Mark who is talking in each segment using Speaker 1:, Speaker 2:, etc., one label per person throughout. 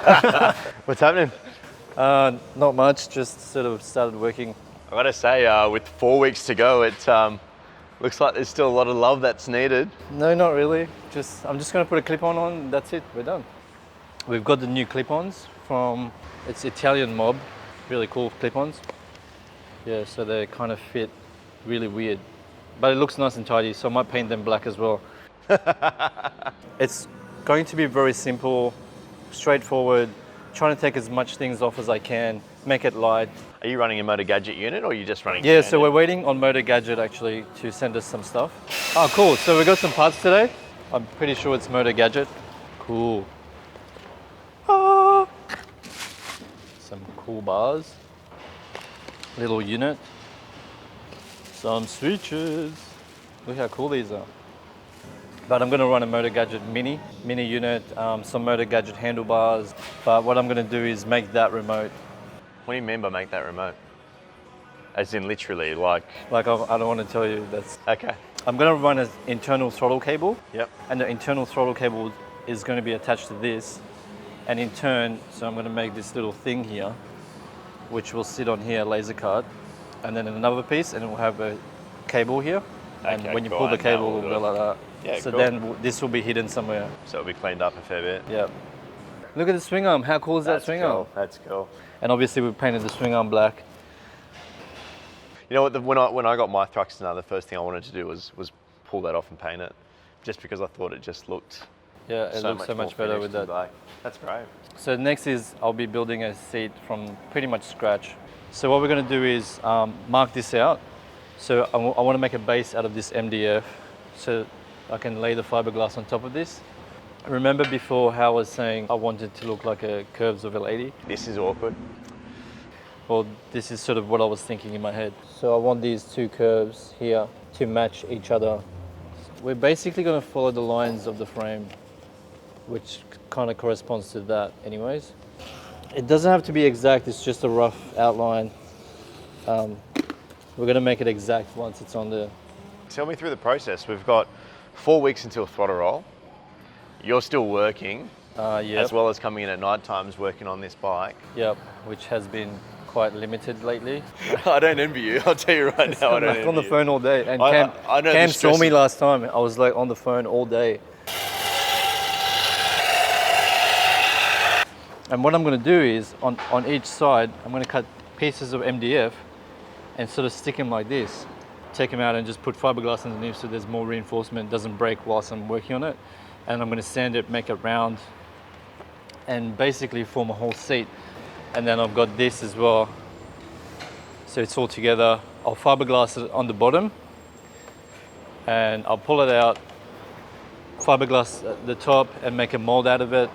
Speaker 1: What's happening?
Speaker 2: Not much, just sort of started working.
Speaker 1: I gotta say, with 4 weeks to go, it looks like there's still a lot of love that's needed.
Speaker 2: No, not really. I'm just gonna put a clip-on on, that's it, we're done. We've got the new clip-ons from, it's Italian Mob, really cool clip-ons. Yeah, so they kind of fit really weird. But it looks nice and tidy, so I might paint them black as well. It's going to be very simple, straightforward, trying to take as much things off as I can, make it light.
Speaker 1: Are you running a Motor Gadget unit or are you just running
Speaker 2: Yeah,
Speaker 1: standard?
Speaker 2: so we're waiting on Motor Gadget actually to send us some stuff. Oh, cool, so we got some parts today. I'm pretty sure it's Motor Gadget. Cool. Ah. Some cool bars. Little unit. Some switches. Look how cool these are. But I'm gonna run a Motor Gadget mini unit, some Motor Gadget handlebars. But what I'm gonna do is make that remote.
Speaker 1: What do you mean by make that remote? As in literally, like...
Speaker 2: Like I don't want to tell you, that's...
Speaker 1: Okay.
Speaker 2: I'm gonna run an internal throttle cable.
Speaker 1: Yep.
Speaker 2: And the internal throttle cable is gonna be attached to this. And in turn, so I'm gonna make this little thing here, which will sit on here, laser cut. And then another piece, and it will have a cable here. And
Speaker 1: Okay,
Speaker 2: when you
Speaker 1: cool.
Speaker 2: pull the
Speaker 1: And that
Speaker 2: cable,
Speaker 1: will
Speaker 2: it will
Speaker 1: do
Speaker 2: go
Speaker 1: it.
Speaker 2: like that.
Speaker 1: Yeah,
Speaker 2: so
Speaker 1: cool.
Speaker 2: then this will be hidden somewhere.
Speaker 1: So it'll be cleaned up a fair bit.
Speaker 2: Yep. Look at the swing arm. How cool is that swing arm?
Speaker 1: That's cool.
Speaker 2: And obviously we painted the swing arm black.
Speaker 1: You know what? When I got my Thruxton R, the first thing I wanted to do was pull that off and paint it, just because I thought it just looked.
Speaker 2: Yeah, it looks so much better with that.
Speaker 1: Black. That's great.
Speaker 2: So next is I'll be building a seat from pretty much scratch. So what we're going to do is mark this out. So I want to make a base out of this MDF so I can lay the fiberglass on top of this. Remember before how I was saying I wanted to look like a curves of a lady?
Speaker 1: This is awkward.
Speaker 2: Well, this is sort of what I was thinking in my head. So I want these two curves here to match each other. We're basically going to follow the lines of the frame, which kind of corresponds to that anyways. It doesn't have to be exact, it's just a rough outline. We're going to make it exact once it's on there.
Speaker 1: Tell me through the process. We've got 4 weeks until Throttle Roll. You're still working, as well as coming in at night times working on this bike.
Speaker 2: Yep, which has been quite limited lately.
Speaker 1: I don't envy you. I'll tell you right now. I don't envy
Speaker 2: on the
Speaker 1: you.
Speaker 2: phone all day, and
Speaker 1: I know
Speaker 2: Cam
Speaker 1: the
Speaker 2: saw
Speaker 1: stress
Speaker 2: me last time. I was like on the phone all day. And what I'm going to do is on each side, I'm going to cut pieces of MDF and sort of stick them like this. Take them out and just put fiberglass underneath so there's more reinforcement, doesn't break whilst I'm working on it. And I'm going to sand it, make it round, and basically form a whole seat. And then I've got this as well. So it's all together. I'll fiberglass it on the bottom and I'll pull it out, fiberglass at the top and make a mold out of it.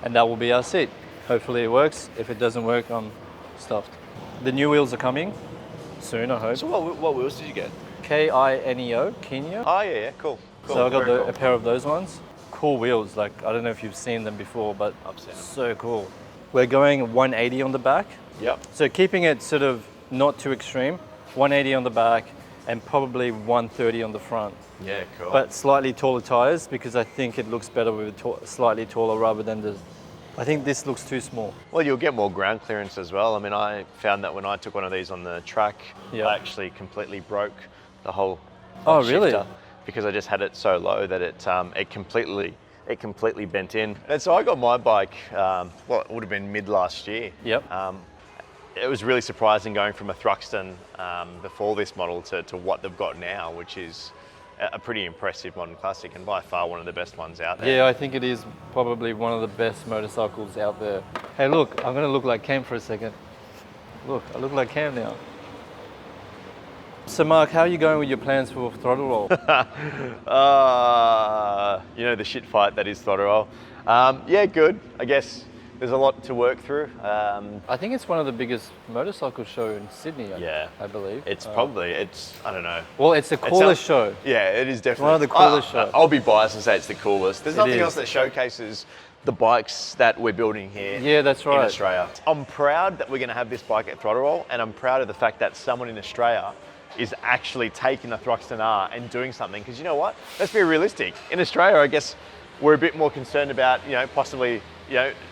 Speaker 2: And that will be our seat. Hopefully it works. If it doesn't work, I'm stuffed. The new wheels are coming soon, I hope.
Speaker 1: So what wheels did you get?
Speaker 2: K-I-N-E-O, Kineo.
Speaker 1: Oh yeah, cool.
Speaker 2: So I got
Speaker 1: Very
Speaker 2: a
Speaker 1: cool.
Speaker 2: pair of those ones. Cool wheels, like I don't know if you've seen them before, but
Speaker 1: I've seen them.
Speaker 2: so cool. We're going 180 on the back.
Speaker 1: Yep.
Speaker 2: So keeping it sort of not too extreme, 180 on the back and probably 130 on the front.
Speaker 1: Yeah, cool.
Speaker 2: But slightly taller tires because I think it looks better with slightly taller rather than the... I think this looks too small.
Speaker 1: Well, you'll get more ground clearance as well. I mean, I found that when I took one of these on the track,
Speaker 2: Yeah.
Speaker 1: I actually completely broke the whole
Speaker 2: Oh, really?
Speaker 1: shifter because I just had it so low that it completely bent in. And so I got my bike, it would have been mid last year.
Speaker 2: Yep.
Speaker 1: It was really surprising going from a Thruxton before this model to what they've got now, which is a pretty impressive modern classic and by far one of the best ones out there.
Speaker 2: Yeah, I think it is probably one of the best motorcycles out there. Hey, look, I'm going to look like Cam for a second. Look, I look like Cam now. So Mark, how are you going with your plans for Throttle Roll?
Speaker 1: You know, the shit fight that is Throttle Roll. Yeah, good. I guess there's a lot to work through.
Speaker 2: I think it's one of the biggest motorcycle show in Sydney,
Speaker 1: Yeah.
Speaker 2: I believe.
Speaker 1: It's probably, I don't know.
Speaker 2: Well, it's the coolest show.
Speaker 1: Yeah, it is definitely.
Speaker 2: one of the coolest shows.
Speaker 1: I'll be biased and say it's the coolest. There's nothing
Speaker 2: is.
Speaker 1: else that showcases the bikes that we're building here
Speaker 2: Yeah, that's right.
Speaker 1: in Australia. I'm proud that we're going to have this bike at Throttle Roll, and I'm proud of the fact that someone in Australia is actually taking the Thruxton R and doing something. Because you know what? Let's be realistic. In Australia, I guess we're a bit more concerned about, possibly,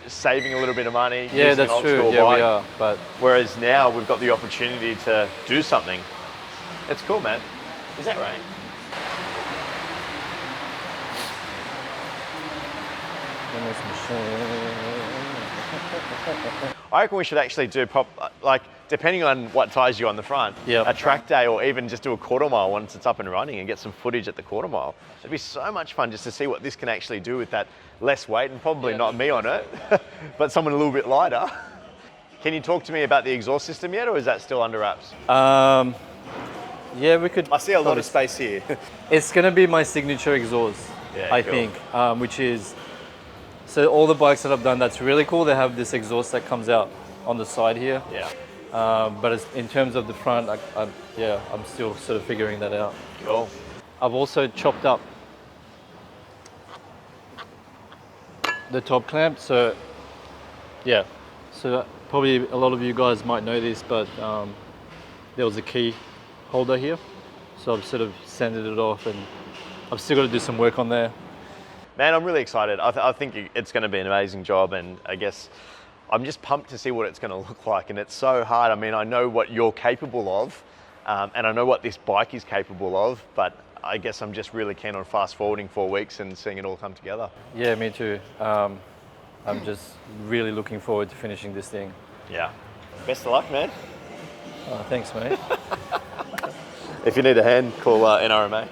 Speaker 1: saving a little bit of money.
Speaker 2: Yeah,
Speaker 1: using
Speaker 2: that's
Speaker 1: an
Speaker 2: true.
Speaker 1: old-school
Speaker 2: Yeah,
Speaker 1: bike.
Speaker 2: we are. But
Speaker 1: Whereas now we've got the opportunity to do something. It's cool, man. Is that right? I reckon we should actually do depending on what tyres you on the front,
Speaker 2: Yep.
Speaker 1: a track day or even just do a quarter mile once it's up and running and get some footage at the quarter mile. It'd be so much fun just to see what this can actually do with that less weight and probably not me on it, but someone a little bit lighter. Can you talk to me about the exhaust system yet, or is that still under wraps?
Speaker 2: Yeah, we could.
Speaker 1: I see a lot of space here.
Speaker 2: It's going to be my signature exhaust,
Speaker 1: Yeah,
Speaker 2: I
Speaker 1: cool.
Speaker 2: think, which is, so all the bikes that I've done, that's really cool. They have this exhaust that comes out on the side here.
Speaker 1: Yeah.
Speaker 2: But in terms of the front, I'm still sort of figuring that out.
Speaker 1: Cool.
Speaker 2: I've also chopped up the top clamp, so yeah. So probably a lot of you guys might know this, but there was a key holder here. So I've sort of sanded it off and I've still got to do some work on there.
Speaker 1: Man, I'm really excited. I think it's going to be an amazing job, and I guess I'm just pumped to see what it's going to look like. And it's so hard. I mean, I know what you're capable of, and I know what this bike is capable of, but I guess I'm just really keen on fast forwarding 4 weeks and seeing it all come together.
Speaker 2: Yeah, me too. I'm just really looking forward to finishing this thing.
Speaker 1: Yeah. Best of luck, man.
Speaker 2: Oh, thanks, mate.
Speaker 1: If you need a hand, call NRMA.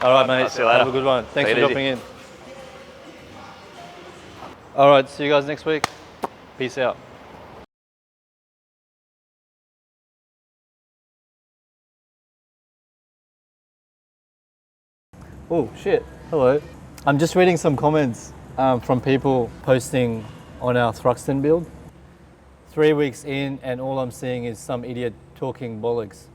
Speaker 2: All right, mate.
Speaker 1: I'll see you later.
Speaker 2: Have a good one. Thanks
Speaker 1: Take
Speaker 2: for
Speaker 1: it
Speaker 2: dropping
Speaker 1: easy.
Speaker 2: in. All right, see you guys next week. Peace out. Oh, shit. Hello. I'm just reading some comments from people posting on our Thruxton build. 3 weeks in, and all I'm seeing is some idiot talking bollocks.